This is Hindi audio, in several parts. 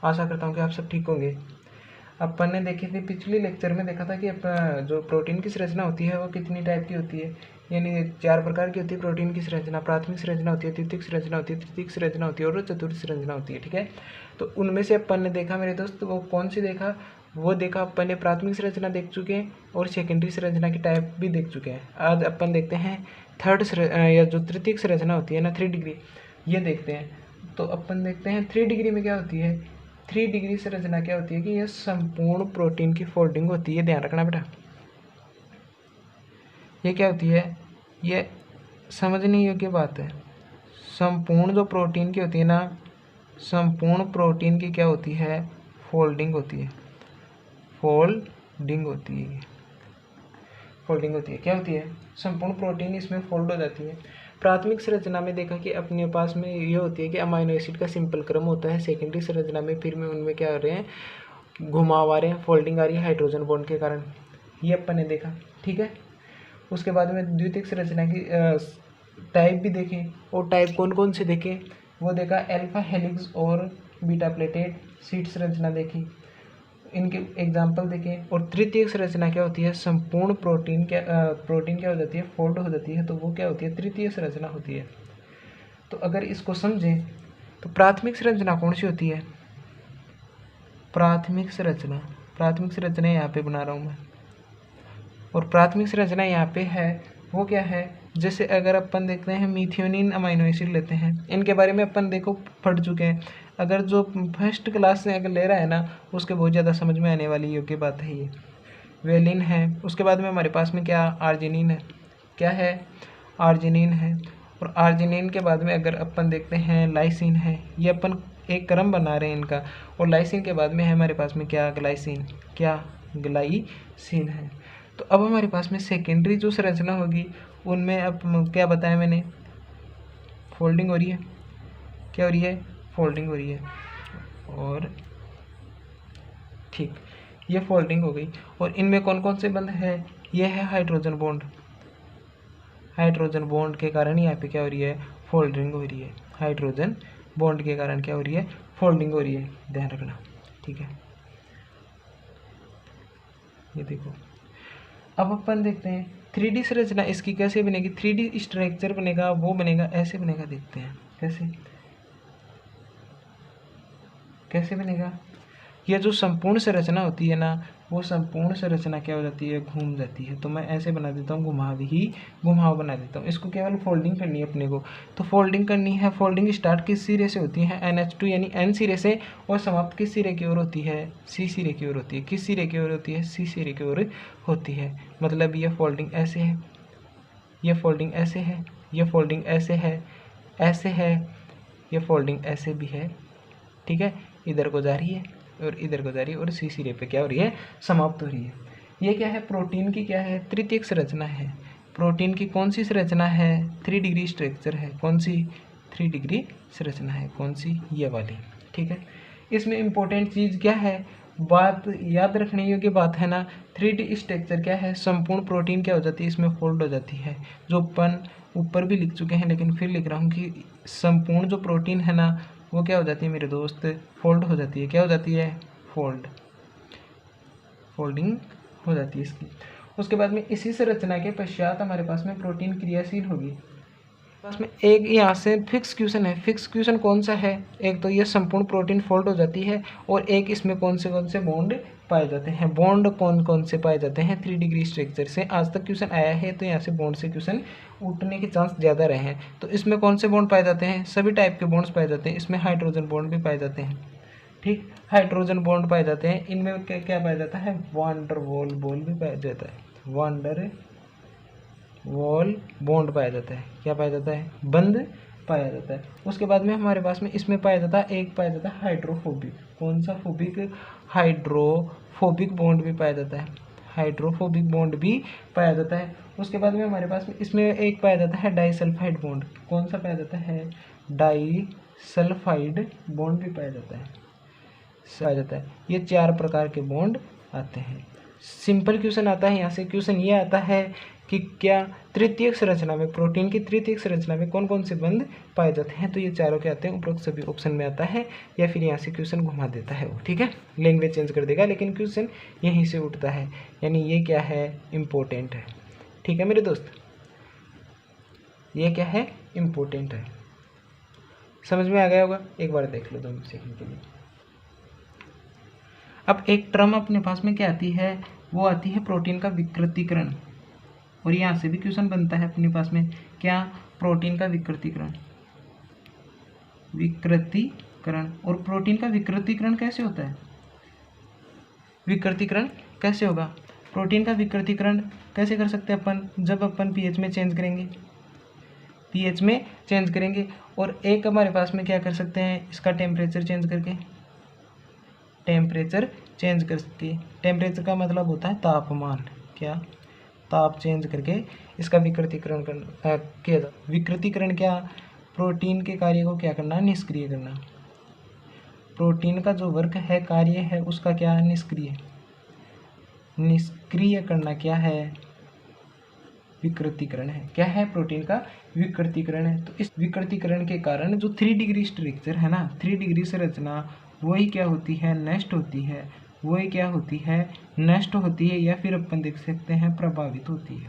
आशा करता हूँ कि आप सब ठीक होंगे। अपन ने देखी थी पिछले लेक्चर में, देखा था कि अपना जो प्रोटीन की संरचना होती है वो कितनी टाइप की होती है, यानी 4 प्रकार की होती है प्रोटीन की संरचना। प्राथमिक संरचना होती है, द्वितीयक संरचना होती है, तृतीयक संरचना होती है और चतुर्थ संरचना होती है। ठीक है, तो उनमें से अपन ने देखा मेरे दोस्त, वो कौन सी देखा, वो देखा अपन ने प्राथमिक संरचना देख चुके हैं और सेकेंडरी संरचना की टाइप भी देख चुके हैं। आज अपन देखते हैं या जो तृतीयक संरचना होती है ना, 3 डिग्री, ये देखते हैं। तो अपन देखते हैं 3 डिग्री में क्या होती है। 3 डिग्री संरचना क्या होती है कि यह संपूर्ण प्रोटीन की फोल्डिंग होती है। ध्यान रखना बेटा, ये क्या होती है, ये समझने योग्य बात है। संपूर्ण जो प्रोटीन की होती है ना, संपूर्ण प्रोटीन की क्या होती है, फोल्डिंग होती है। फोल्डिंग होती है, फोल्डिंग होती है। क्या होती है, संपूर्ण प्रोटीन इसमें फोल्ड हो जाती है। प्राथमिक संरचना में देखा कि अपने पास में ये होती है कि अमाइनो एसिड का सिंपल क्रम होता है। सेकेंडरी संरचना में फिर में उनमें क्या हो रहे हैं, घुमाव आ रहे हैं, फोल्डिंग आ रही है हाइड्रोजन बॉन्ड के कारण, ये अपन ने देखा। ठीक है, उसके बाद में द्वितीयक संरचना की टाइप भी देखें, और टाइप कौन कौन से देखें, वो देखा अल्फा हेलिक्स और बीटा प्लेटेड सीट संरचना देखी, इनके एग्जाम्पल देखें। और तृतीयक संरचना क्या होती है, संपूर्ण प्रोटीन क्या हो जाती है, फोल्ड हो जाती है, तो वो क्या होती है, तृतीय संरचना होती है। तो अगर इसको समझें तो प्राथमिक संरचना कौन सी होती है, प्राथमिक संरचना यहाँ पे बना रहा हूँ मैं, और प्राथमिक संरचना यहाँ पे है वो क्या है। जैसे अगर अपन देखते हैं मीथियोनिन अमाइनो एसिड लेते हैं, इनके बारे में अपन देखो पढ़ चुके हैं। अगर जो फर्स्ट क्लास से अगर ले रहा है ना, उसके बहुत ज़्यादा समझ में आने वाली योग्य बात है ये। वेलिन है, उसके बाद में हमारे पास में क्या, आर्जिनिन है। क्या है, आर्जिनिन है। और आर्जिनिन के बाद में अगर अपन देखते हैं लाइसिन है, ये अपन एक क्रम बना रहे हैं इनका। और लाइसिन के बाद में है हमारे पास में क्या, ग्लाइसिन। क्या, ग्लाइसिन है। तो अब हमारे पास में सेकेंडरी जो संरचना होगी उनमें अब क्या बताया मैंने, फोल्डिंग हो रही है। क्या हो रही है, फोल्डिंग हो रही है। और ठीक, ये फोल्डिंग हो गई। और इनमें कौन कौन से बंध है, ये है हाइड्रोजन बॉन्ड। हाइड्रोजन बॉन्ड के कारण यहाँ पे क्या हो रही है, फोल्डिंग हो रही है। हाइड्रोजन बॉन्ड के कारण क्या हो रही है, फोल्डिंग हो रही है। ध्यान रखना, ठीक है। ये देखो, अब अपन देखते हैं 3D संरचना इसकी कैसे बनेगी। 3D स्ट्रक्चर बनेगा, वो बनेगा ऐसे बनेगा, देखते हैं कैसे कैसे बनेगा। यह जो संपूर्ण संरचना होती है ना, वो संपूर्ण संरचना क्या हो जाती है, घूम जाती है। तो मैं ऐसे बना देता हूँ, घुमाव बना देता हूँ। इसको केवल फोल्डिंग करनी है अपने को, तो फोल्डिंग करनी है। फोल्डिंग स्टार्ट किस सिरे से होती है, NH2 यानी N सिरे से, और समाप्त किस सिरे की ओर होती है, C सिरे की ओर होती है। किस सिरे की ओर होती है, C सिरे की ओर होती है। मतलब ये फोल्डिंग ऐसे है, ये फोल्डिंग ऐसे है, ये फोल्डिंग ऐसे है, ऐसे है, ये फोल्डिंग ऐसे भी है। ठीक है, इधर को जा रही है और इधर को जा रही है, और सी सिरे पे क्या हो रही है, समाप्त हो रही है। ये क्या है, प्रोटीन की क्या है, तृतीयक संरचना है। प्रोटीन की कौन सी संरचना है, 3 डिग्री स्ट्रक्चर है। कौन सी, 3 डिग्री संरचना है। कौन सी, ये वाली। ठीक है, इसमें इंपॉर्टेंट चीज़ क्या है, बात याद रखने योग्य बात है ना, 3D स्ट्रक्चर क्या है, संपूर्ण प्रोटीन क्या हो जाती है, इसमें फोल्ड हो जाती है। जो अपन ऊपर भी लिख चुके हैं, लेकिन फिर लिख रहा हूँ कि संपूर्ण जो प्रोटीन है ना, वो क्या हो जाती है मेरे दोस्त, फोल्ड हो जाती है। क्या हो जाती है, फोल्डिंग हो जाती है इसकी। उसके बाद में इसी संरचना के पश्चात हमारे पास में प्रोटीन क्रियाशील होगी। पास में एक यहाँ से फिक्स क्वेश्चन है। फिक्स क्वेश्चन कौन सा है, एक तो ये संपूर्ण प्रोटीन फोल्ड हो जाती है, और एक इसमें कौन से बॉन्ड पाए जाते हैं। बॉन्ड कौन कौन से पाए जाते हैं 3 डिग्री स्ट्रक्चर से, आज तक क्वेश्चन आया है, तो यहाँ से बॉन्ड से क्वेश्चन उठने के चांस ज़्यादा रहे हैं। तो इसमें कौन से बॉन्ड पाए जाते हैं, सभी टाइप के बॉन्ड्स पाए जाते हैं। इसमें हाइड्रोजन बॉन्ड भी पाए जाते हैं। ठीक, हाइड्रोजन बॉन्ड पाए जाते हैं। इनमें क्या क्या पाया जाता है, वांडर वॉल बॉन्ड भी पाया जाता है। वांडर वॉल बॉन्ड पाया जाता है। क्या पाया जाता है, बंद पाया जाता है। उसके बाद में हमारे पास में इसमें पाया जाता है, एक पाया जाता है हाइड्रोफोबिक। कौन सा फोबिक, हाइड्रोफोबिक बॉन्ड भी पाया जाता है। हाइड्रोफोबिक बॉन्ड भी पाया जाता है। उसके बाद में हमारे पास में इसमें एक पाया जाता है डाइसल्फाइड बॉन्ड। कौन सा पाया जाता है, डाइसल्फाइड बॉन्ड भी पाया जाता है। ये 4 प्रकार के बॉन्ड आते हैं। सिंपल क्वेश्चन आता है यहाँ से। क्वेश्चन ये आता है कि क्या तृतीयक संरचना में, प्रोटीन की तृतीयक संरचना में कौन कौन से बंध पाए जाते हैं, तो ये चारों क्या आते हैं, उपरोक्त सभी ऑप्शन में आता है, या फिर यहाँ से क्वेश्चन घुमा देता है वो, ठीक है, लैंग्वेज चेंज कर देगा, लेकिन क्वेश्चन यहीं से उठता है, यानी ये क्या है, इम्पोर्टेंट है, ठीक है मेरे दोस्त, ये क्या है, इम्पोर्टेंट है। समझ में आ गया होगा, एक बार देख लो 2 सेकंड के लिए। अब एक टर्म अपने पास में क्या आती है, वो आती है प्रोटीन का विकृतीकरण, और यहाँ से भी क्वेश्चन बनता है अपने पास में, क्या, प्रोटीन का विकृतीकरण, विकृतीकरण। और प्रोटीन का विकृतीकरण कैसे होता है, विकृतीकरण कैसे होगा, प्रोटीन का विकृतीकरण कैसे कर सकते हैं अपन, जब अपन पीएच में चेंज करेंगे, पीएच में चेंज करेंगे, और एक हमारे पास में क्या कर सकते हैं, इसका टेम्परेचर चेंज करके, टेम्परेचर चेंज करके, टेम्परेचर का मतलब होता है तापमान, क्या, ताप चेंज करके इसका विकृतीकरण करना किया जाता। विकृतीकरण क्या, प्रोटीन के कार्य को क्या करना, निष्क्रिय करना, प्रोटीन का जो वर्क है, कार्य है, उसका क्या, निष्क्रिय करना क्या है, विकृतीकरण है, क्या है, प्रोटीन का विकृतीकरण है। तो इस विकृतीकरण के कारण जो 3 डिग्री स्ट्रक्चर है ना, 3 डिग्री संरचना, वही क्या होती है, नष्ट होती है, वही क्या होती है, नष्ट होती है, या फिर अपन देख सकते हैं प्रभावित होती है,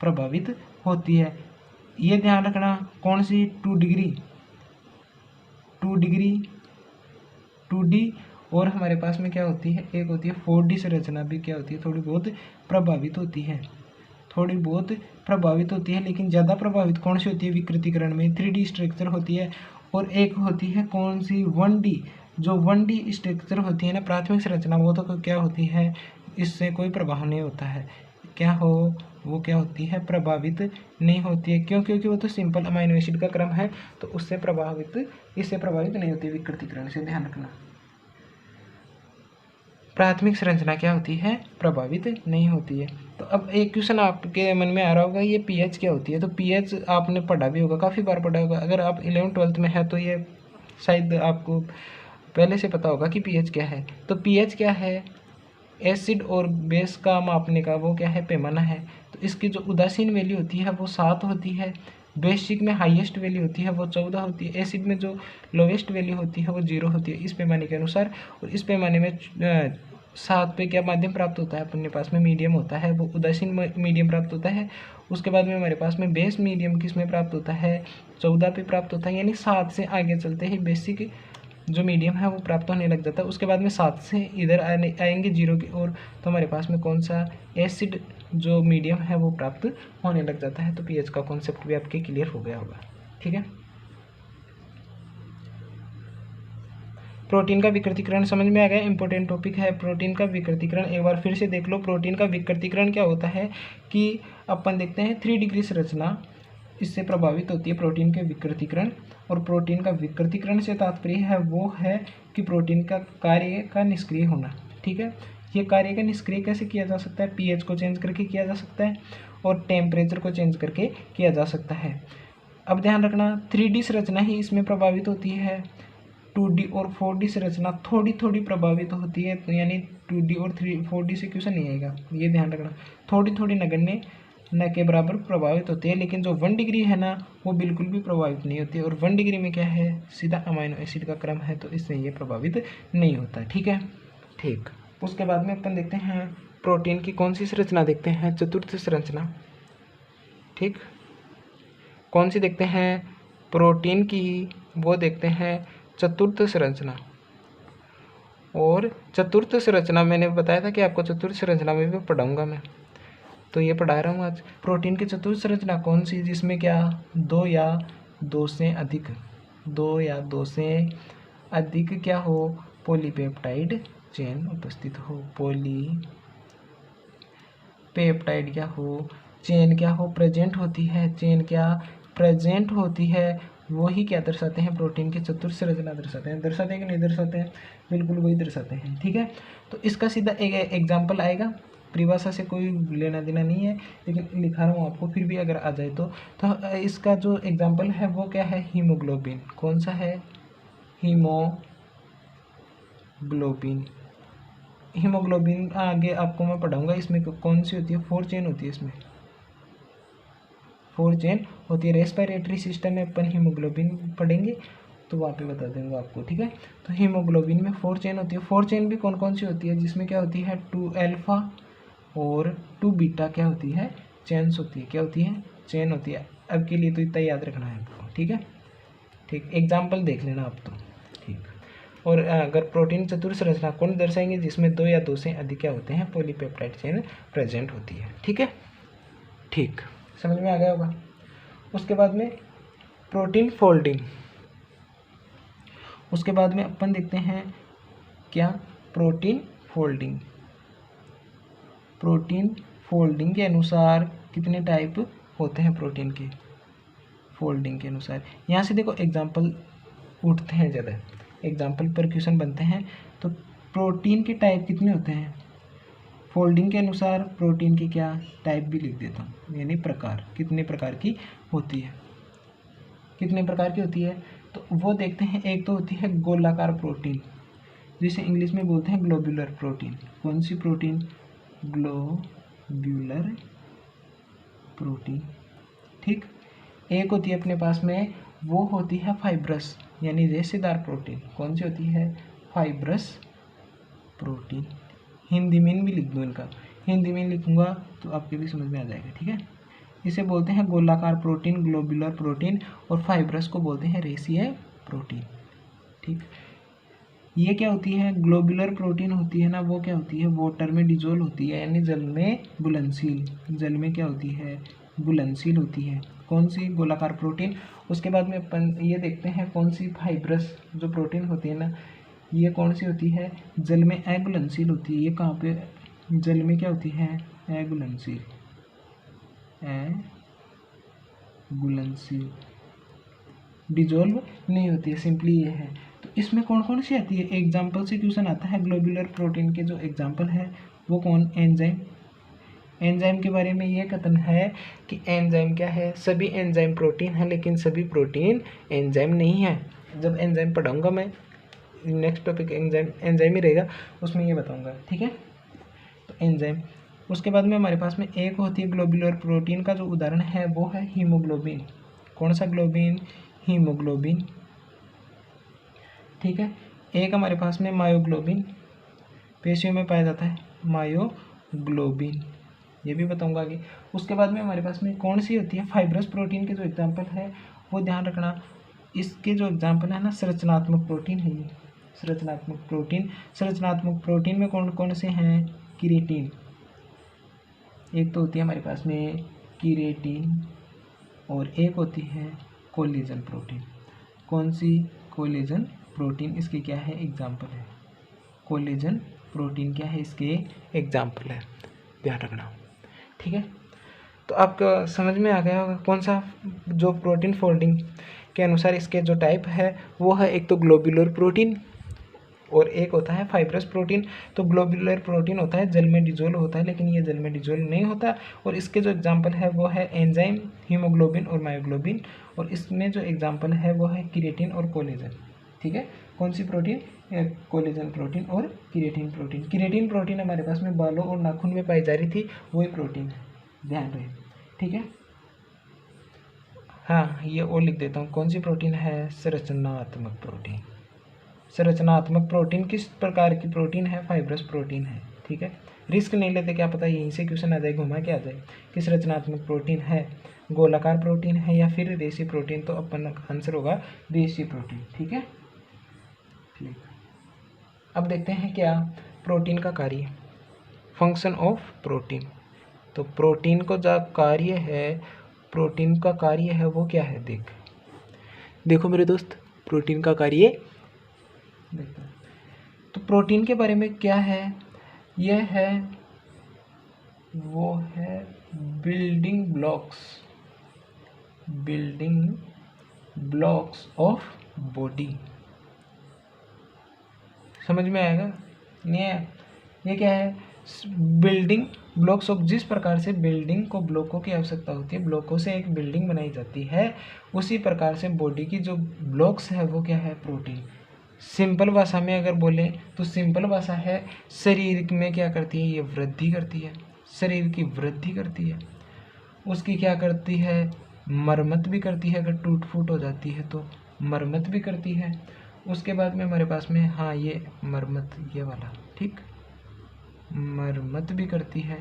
प्रभावित होती है। ये ध्यान रखना, कौन सी 2 डिग्री, 2D, और हमारे पास में क्या होती है, एक होती है 4D संरचना भी क्या होती है, थोड़ी बहुत प्रभावित होती है, थोड़ी बहुत प्रभावित होती है, लेकिन ज़्यादा प्रभावित कौन सी होती है, विकृतीकरण में 3D स्ट्रक्चर होती है। और एक होती है कौन सी, 1D, जो 1D स्ट्रक्चर होती है ना, प्राथमिक संरचना, वो तो क्या होती है, इससे कोई प्रभाव नहीं होता है, क्या हो, वो क्या होती है, प्रभावित नहीं होती है, क्यों, क्योंकि वो तो सिंपल अमाइनो एसिड का क्रम है, तो उससे प्रभावित, इससे प्रभावित नहीं होती विकृतीकरण से, ध्यान रखना। प्राथमिक संरचना क्या होती है, प्रभावित नहीं होती है। तो अब एक क्वेश्चन आपके मन में आ रहा होगा, ये पीएच क्या होती है, तो पीएच आपने पढ़ा भी होगा, काफ़ी बार पढ़ा होगा, अगर आप 11th-12th में है तो ये शायद आपको पहले से पता होगा कि पीएच क्या है। तो पीएच क्या है, एसिड और बेस का मापने का वो क्या है, पैमाना है। तो इसकी जो उदासीन वैल्यू होती है वो 7 होती है, बेसिक में हाईएस्ट वैल्यू होती है वो 14 होती है, एसिड में जो लोवेस्ट वैल्यू होती है वो 0 होती है, इस पैमाने के अनुसार। और इस पैमाने में 7 पे क्या माध्यम प्राप्त होता है, अपने पास में मीडियम होता है, वो उदासीन मीडियम प्राप्त होता है। उसके बाद में हमारे पास में बेस मीडियम किस में प्राप्त होता है, 14 पे प्राप्त होता है, यानी 7 से आगे चलते ही बेसिक जो मीडियम है वो प्राप्त होने लग जाता है। उसके बाद में 7 से इधर आएंगे 0 की ओर, तो हमारे पास में कौन सा, एसिड जो मीडियम है वो प्राप्त होने लग जाता है। तो पीएच का कॉन्सेप्ट भी आपके क्लियर हो गया होगा, ठीक है। प्रोटीन का विकृतीकरण समझ में आ गया, इंपॉर्टेंट टॉपिक है प्रोटीन का विकृतीकरण। एक बार फिर से देख लो, प्रोटीन का विकृतीकरण क्या होता है कि अपन देखते हैं 3 डिग्री संरचना, इससे प्रभावित होती है प्रोटीन के विकृतीकरण। और प्रोटीन का विकृतीकरण से तात्पर्य है वो है कि प्रोटीन का कार्य का निष्क्रिय होना, ठीक है। ये कार्य का निष्क्रिय कैसे किया जा सकता है, पीएच को चेंज करके किया जा सकता है, और टेम्परेचर को चेंज करके किया जा सकता है। अब ध्यान रखना, 3D संरचना ही इसमें प्रभावित होती है, 2D और 4D संरचना थोड़ी थोड़ी प्रभावित होती है, तो यानी 2D और 4D से क्वेश्चन नहीं आएगा, ये ध्यान रखना, थोड़ी थोड़ी नगण्य न के बराबर प्रभावित होती है। लेकिन जो 1 डिग्री है ना, वो बिल्कुल भी प्रभावित नहीं होती है, और 1 डिग्री में क्या है, सीधा अमाइनो एसिड का क्रम है, तो इससे ये प्रभावित नहीं होता, ठीक है, ठीक। उसके बाद में अपन देखते हैं प्रोटीन की कौन सी संरचना देखते हैं, चतुर्थ संरचना, ठीक। कौन सी देखते हैं, प्रोटीन की वो देखते हैं चतुर्थ संरचना। और चतुर्थ संरचना मैंने बताया था कि आपको चतुर्थ संरचना में भी पढ़ाऊंगा मैं, तो ये पढ़ा रहा हूँ आज। प्रोटीन की चतुर्थ संरचना कौन सी, जिसमें क्या 2 या 2 से अधिक, 2 या 2 से अधिक क्या हो, पॉलीपेप्टाइड चेन उपस्थित हो, पॉलीपेप्टाइड क्या हो, चेन क्या हो, प्रेजेंट होती है, चेन क्या प्रेजेंट होती है, वही क्या दर्शाते हैं, प्रोटीन की चतुर्थ संरचना दर्शाते हैं। दर्शाते हैं कि नहीं दर्शाते हैं, बिल्कुल वही दर्शाते हैं, ठीक है। तो इसका सीधा एक एग्जाम्पल आएगा, परिभाषा से कोई लेना देना नहीं है, लेकिन लिखा रहा हूँ आपको, फिर भी अगर आ जाए तो इसका जो एग्जाम्पल है वो क्या है, हीमोग्लोबिन। कौन सा है, हीमोग्लोबिन। हीमोग्लोबिन आगे आपको मैं पढ़ाऊंगा, इसमें कौन सी होती है, 4 चेन होती है, इसमें 4 चेन होती है। रेस्पिरेटरी सिस्टम में अपन हीमोग्लोबिन पढ़ेंगे तो वहाँ पे बता दूंगा आपको, ठीक है। तो हीमोग्लोबिन में 4 चेन होती है। 4 चेन भी कौन कौन सी होती है, जिसमें क्या होती है 2 अल्फा और 2 बीटा क्या होती है, चेन्स होती है, क्या होती है, चेन होती है। अब के लिए तो इतना याद रखना है आपको, ठीक है, ठीक। एग्जाम्पल देख लेना आप तो, ठीक। और अगर प्रोटीन चतुर संरचना कौन दर्शाएंगे, जिसमें 2 या 2 से अधिक क्या होते हैं, पॉलीपेप्टाइड चेन प्रेजेंट होती है, ठीक है, ठीक, समझ में आ गया होगा। उसके बाद में प्रोटीन फोल्डिंग, उसके बाद में अपन देखते हैं क्या, प्रोटीन फोल्डिंग। प्रोटीन फोल्डिंग के अनुसार कितने टाइप होते हैं प्रोटीन के, फोल्डिंग के अनुसार। यहाँ से देखो एग्जाम्पल उठते हैं ज़्यादा, एग्जाम्पल पर क्वेश्चन बनते हैं। तो प्रोटीन के टाइप कितने होते हैं फोल्डिंग के अनुसार, प्रोटीन की क्या टाइप भी लिख देता हूँ, यानी प्रकार, कितने प्रकार की होती है, कितने प्रकार की होती है। तो वो देखते हैं, एक तो होती है गोलाकार प्रोटीन, जिसे इंग्लिश में बोलते हैं ग्लोब्यूलर प्रोटीन। कौन सी प्रोटीन, ग्लोब्यूलर प्रोटीन, ठीक। एक होती है अपने पास में, वो होती है फाइब्रस यानी रेशेदार प्रोटीन। कौन सी होती है, फाइब्रस प्रोटीन। हिंदी में भी लिख दूँ इनका, हिंदी में लिखूँगा तो आपके भी समझ में आ जाएगा, ठीक है। इसे बोलते हैं गोलाकार प्रोटीन, ग्लोब्यूलर प्रोटीन, और फाइब्रस को बोलते हैं रेशियाई प्रोटीन, ठीक। ये क्या होती है, ग्लोब्यूलर प्रोटीन होती है ना, वो क्या होती है, वाटर में डिजोल्व होती है, यानी जल में घुलनशील, जल में क्या होती है, घुलनशील होती है। कौन सी, गोलाकार प्रोटीन। उसके बाद में अपन ये देखते हैं कौन सी, फाइब्रस जो प्रोटीन होती है ना, ये कौन सी होती है, जल में अघुलनशील होती है। ये कहाँ पे, जल में क्या होती है, अघुलनशील, अघुलनशील, डिजोल्व नहीं होती है, सिंपली ये है। तो इसमें कौन कौन सी आती है, एग्जाम्पल से क्वेश्चन आता है। ग्लोब्यूलर प्रोटीन के जो एग्जाम्पल है वो कौन, एंजाइम। एंजाइम के बारे में ये कथन है कि एंजाइम क्या है, सभी एंजाइम प्रोटीन है, लेकिन सभी प्रोटीन एंजाइम नहीं है। जब एंजाइम पढ़ाऊंगा मैं, नेक्स्ट टॉपिक एंजाइम ही रहेगा, उसमें ये बताऊंगा, ठीक है। तो एंजाइम, उसके बाद में हमारे पास में एक होती है ग्लोब्यूलर प्रोटीन का जो उदाहरण है वो है हीमोग्लोबिन। कौन सा ग्लोबिन, हीमोग्लोबिन, ठीक है। एक हमारे पास में मायोग्लोबिन, पेशियों में पाया जाता है, मायोग्लोबिन, ये भी बताऊंगा आगे। उसके बाद में हमारे पास में कौन सी होती है, फाइब्रस प्रोटीन के जो एग्जाम्पल है वो ध्यान रखना। इसके जो एग्जाम्पल है ना, संरचनात्मक प्रोटीन है ये, संरचनात्मक प्रोटीन। संरचनात्मक प्रोटीन में कौन कौन से हैं, किरेटिन, एक तो होती है हमारे पास में किरेटिन, और एक होती है कोलेजन प्रोटीन। कौन सी, कोलेजन प्रोटीन, इसके क्या है, एग्जाम्पल है। कोलेजन प्रोटीन क्या है, इसके एग्जाम्पल है, ध्यान रखना, ठीक है। तो आपको समझ में आ गया होगा कौन सा, जो प्रोटीन फोल्डिंग के अनुसार इसके जो टाइप है वो है, एक तो ग्लोब्यूलर प्रोटीन और एक होता है फाइब्रस प्रोटीन। तो ग्लोब्यूलर प्रोटीन होता है जल में डिजोल्व होता है, लेकिन ये जल में डिजोल्व नहीं होता। और इसके जो एग्जाम्पल है वो है एंजाइम, हीमोग्लोबिन और मायोग्लोबिन। और इसमें जो एग्जाम्पल है वो है किरेटिन और कोलेजन, ठीक है। कौन सी प्रोटीन, कोलेजन प्रोटीन और किरेटिन प्रोटीन। किरेटिन प्रोटीन हमारे पास में बालों और नाखून में पाई जा रही थी, वही प्रोटीन है, ध्यान रहे, ठीक है। हाँ, ये और लिख देता हूँ, कौन सी प्रोटीन है, संरचनात्मक प्रोटीन। संरचनात्मक प्रोटीन किस प्रकार की प्रोटीन है, फाइब्रस प्रोटीन है, ठीक है। रिस्क नहीं लेते, क्या पता यहीं से क्वेश्चन आ जाए, घुमा के आ जाए कि संरचनात्मक प्रोटीन है, गोलाकार प्रोटीन है या फिर रेशी प्रोटीन। तो अपन आंसर होगा रेशी प्रोटीन, ठीक है, ठीक। अब देखते हैं क्या, प्रोटीन का कार्य, फंक्शन ऑफ प्रोटीन। तो प्रोटीन को जो कार्य है, प्रोटीन का कार्य है वो क्या है, देखो मेरे दोस्त, प्रोटीन का कार्य देखते हैं। तो प्रोटीन के बारे में क्या है, यह है, वो है building blocks, building blocks of body. समझ में आएगा नहीं है, ये क्या है, बिल्डिंग ब्लॉक्स ऑफ, जिस प्रकार से बिल्डिंग को ब्लॉकों की आवश्यकता होती है, ब्लॉकों से एक बिल्डिंग बनाई जाती है, उसी प्रकार से बॉडी की जो ब्लॉक्स है वो क्या है, प्रोटीन। सिंपल भाषा में अगर बोलें तो सिंपल भाषा है शरीर में क्या करती है, ये वृद्धि करती है, शरीर की वृद्धि करती है। उसकी क्या करती है, मरम्मत भी करती है, अगर टूट फूट हो जाती है तो मरम्मत भी करती है। उसके बाद में हमारे पास में हाँ ये मरम्मत, ये वाला ठीक, मरम्मत भी करती है।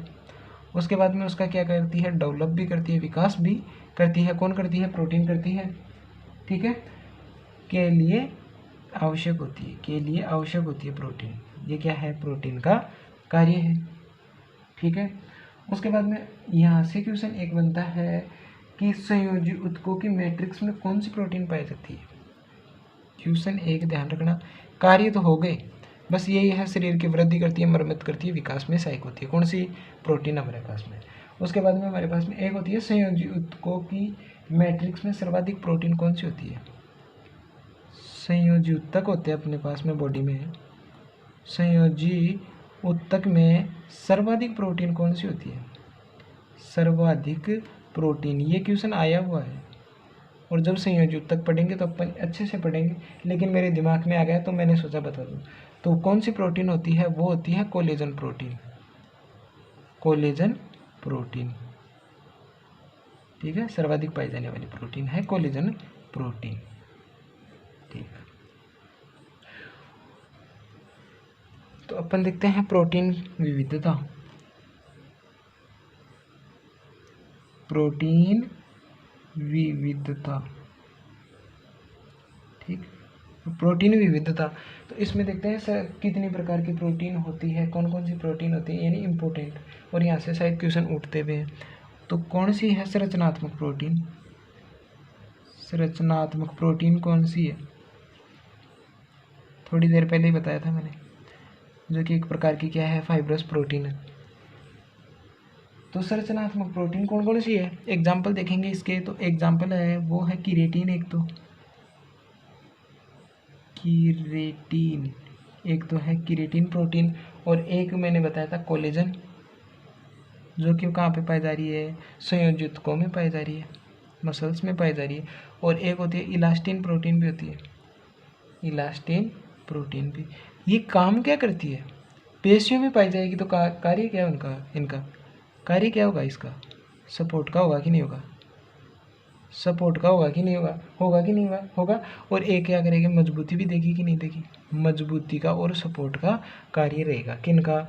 उसके बाद में उसका क्या करती है, डेवलप भी करती है, विकास भी करती है। कौन करती है, प्रोटीन करती है, ठीक है, के लिए आवश्यक होती है, के लिए आवश्यक होती है प्रोटीन। ये क्या है, प्रोटीन का कार्य है, ठीक है। उसके बाद में यहाँ से क्वेश्चन एक बनता है कि संयोजी ऊतकों की मैट्रिक्स में कौन सी प्रोटीन पाई जाती है। क्वेश्चन एक ध्यान रखना, कार्य तो हो गए, बस यही है, शरीर की वृद्धि करती है, मरम्मत करती है, विकास में सहायक होती है। कौन सी, प्रोटीन हमारे पास में। उसके बाद में हमारे पास में एक होती है संयोजी ऊतकों की मैट्रिक्स में सर्वाधिक प्रोटीन कौन सी होती है। संयोजी ऊतक होते हैं अपने पास में बॉडी में, संयोजी ऊतक में सर्वाधिक प्रोटीन कौन सी होती है, सर्वाधिक प्रोटीन। ये क्वेश्चन आया हुआ है और जब संयोजी ऊतक पढ़ेंगे तो अपन अच्छे से पढ़ेंगे, लेकिन मेरे दिमाग में आ गया तो मैंने सोचा बता दूं। तो कौन सी प्रोटीन होती है, वो होती है कोलेजन प्रोटीन, कोलेजन प्रोटीन, ठीक है, सर्वाधिक पाई जाने वाली प्रोटीन है कोलेजन प्रोटीन, ठीक। तो अपन देखते हैं प्रोटीन विविधता, प्रोटीन विविधता, ठीक, प्रोटीन विविधता। तो इसमें देखते हैं सर कितनी प्रकार की प्रोटीन होती है, कौन कौन सी प्रोटीन होती है, यानी इम्पोर्टेंट, और यहाँ से शायद क्वेश्चन उठते हुए हैं। तो कौन सी है संरचनात्मक प्रोटीन, संरचनात्मक प्रोटीन कौन सी है, थोड़ी देर पहले ही बताया था मैंने, जो कि एक प्रकार की क्या है, फाइब्रस प्रोटीन है। तो संरचनात्मक प्रोटीन कौन कौन सी है, एग्जाम्पल देखेंगे इसके। तो एग्जाम्पल है वो है कीरेटिन, एक तो कीरेटिन, एक तो है कीरेटिन प्रोटीन, और एक मैंने बताया था कोलेजन, जो कि कहाँ पे पाई जा रही है, संयोजी ऊतकों में पाई जा रही है, मसल्स में पाई जा रही है। और एक होती है इलास्टिन प्रोटीन भी होती है, इलास्टिन प्रोटीन भी। ये काम क्या करती है, पेशियों में पाई जाएगी, तो कार्य क्या है उनका, इनका कार्य क्या होगा, इसका सपोर्ट का होगा कि नहीं होगा, सपोर्ट का होगा कि नहीं होगा, होगा कि नहीं होगा, होगा। और एक क्या करेगी, मजबूती भी देगी कि नहीं देगी, मजबूती का और सपोर्ट का कार्य रहेगा, किनका,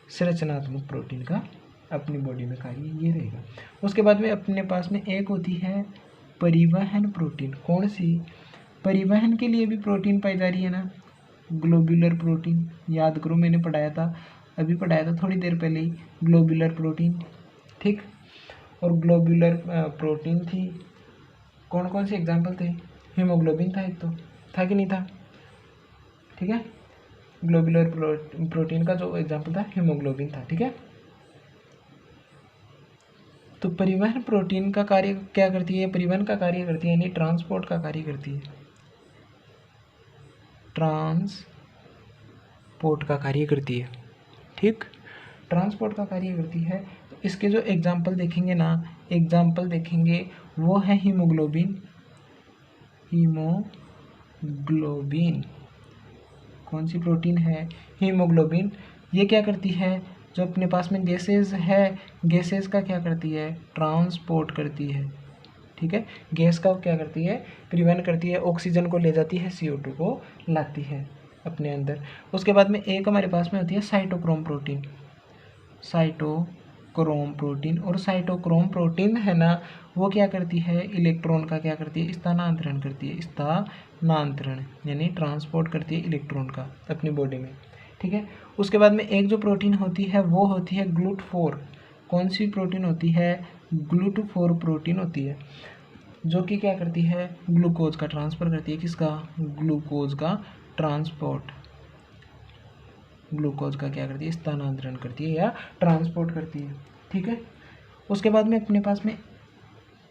संरचनात्मक प्रोटीन का अपनी बॉडी में कार्य ये रहेगा। उसके बाद में अपने पास में एक होती है परिवहन प्रोटीन, कौन सी, परिवहन के लिए भी प्रोटीन पाई जा रही है ना, ग्लोब्यूलर प्रोटीन, याद करो मैंने पढ़ाया था, अभी पढ़ाया था थोड़ी देर पहले ही, ग्लोब्यूलर प्रोटीन, ठीक। और ग्लोब्यूलर प्रोटीन थी, कौन कौन से एग्जाम्पल थे, हीमोग्लोबिन था एक तो, था कि नहीं था, ठीक है, ग्लोब्यूलर प्रोटीन का जो एग्जाम्पल था हीमोग्लोबिन था, ठीक है। तो परिवहन प्रोटीन का कार्य क्या करती है, परिवहन का कार्य करती है, यानी ट्रांसपोर्ट का कार्य करती है, ट्रांसपोर्ट का कार्य करती है, ठीक, ट्रांसपोर्ट का कार्य करती है। तो इसके जो एग्जाम्पल देखेंगे ना, एग्जाम्पल देखेंगे वो है हीमोग्लोबिन, हीमोग्लोबिन कौन सी प्रोटीन है, हीमोग्लोबिन। ये क्या करती है, जो अपने पास में गैसेज है, गैसेज का क्या करती है, ट्रांसपोर्ट करती है, ठीक है, गैस का क्या करती है, परिवहन करती है, ऑक्सीजन को ले जाती है, CO2 को लाती है अपने अंदर। उसके बाद में एक हमारे पास में होती है साइटोक्रोम प्रोटीन, साइटोक्रोम प्रोटीन। और साइटोक्रोम प्रोटीन है ना, वो क्या करती है, इलेक्ट्रॉन का क्या करती है, स्थानांतरण करती है, स्थानांतरण यानी ट्रांसपोर्ट करती है इलेक्ट्रॉन का अपनी बॉडी में, ठीक है। उसके बाद में एक जो प्रोटीन होती है वो होती है ग्लूटाफोर, कौन सी प्रोटीन होती है, ग्लूटाफोर प्रोटीन होती है, जो कि क्या करती है, ग्लूकोज का ट्रांसफर करती है, किसका, ग्लूकोज का ट्रांसपोर्ट, ग्लूकोज का क्या करती है, स्थानांतरण करती है या ट्रांसपोर्ट करती है, ठीक है। उसके बाद में अपने पास में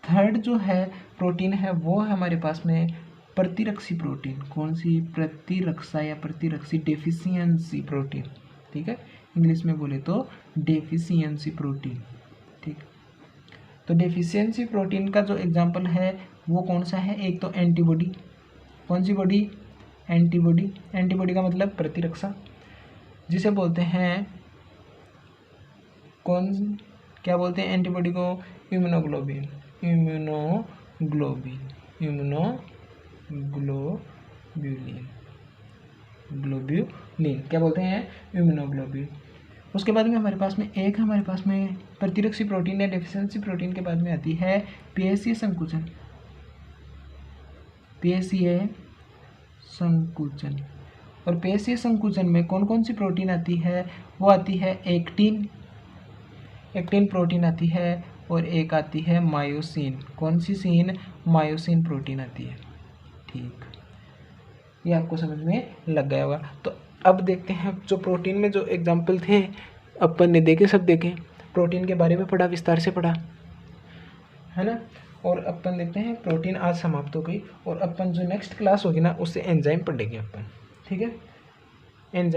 थर्ड जो है प्रोटीन है वो है हमारे पास में प्रतिरक्षी प्रोटीन, कौन सी, प्रतिरक्षा या प्रतिरक्षी डेफिशिएंसी प्रोटीन, ठीक है, इंग्लिश में बोले तो डेफिशिएंसी प्रोटीन, ठीक। तो डेफिशिएंसी प्रोटीन का जो एग्जांपल है वो कौन सा है, एक तो एंटीबॉडी, कौन सी बॉडी, एंटीबॉडी, एंटीबॉडी का मतलब प्रतिरक्षा, जिसे बोलते हैं कौन, क्या बोलते हैं एंटीबॉडी को, इम्यूनोग्लोबिन, इम्यूनोग्लोबिन, इम्यूनोग्लोब्यूलिन, ग्लोब्यूलिन क्या बोलते हैं, इम्यूनोग्लोबिन। उसके बाद में हमारे पास में प्रतिरक्षी प्रोटीन या डेफिशिएंसी प्रोटीन के बाद में आती है पेशीय संकुचन, पेशीय संकुचन। और पेशीय संकुचन में कौन कौन सी प्रोटीन आती है, वो आती है एक्टिन, एक्टिन प्रोटीन आती है, और एक आती है मायोसिन, कौन सी सीन, मायोसिन प्रोटीन आती है। ठीक, ये आपको समझ में लग गया होगा। तो अब देखते हैं जो प्रोटीन में जो एग्जाम्पल थे अपन ने देखे, सब देखे, प्रोटीन के बारे में पढ़ा, विस्तार से पढ़ा है ना। और अपन देखते हैं प्रोटीन आज समाप्त हो गई, और अपन जो नेक्स्ट क्लास होगी ना उससे एंजाइम पढ़ेंगे अपन, ठीक है। एंजाइम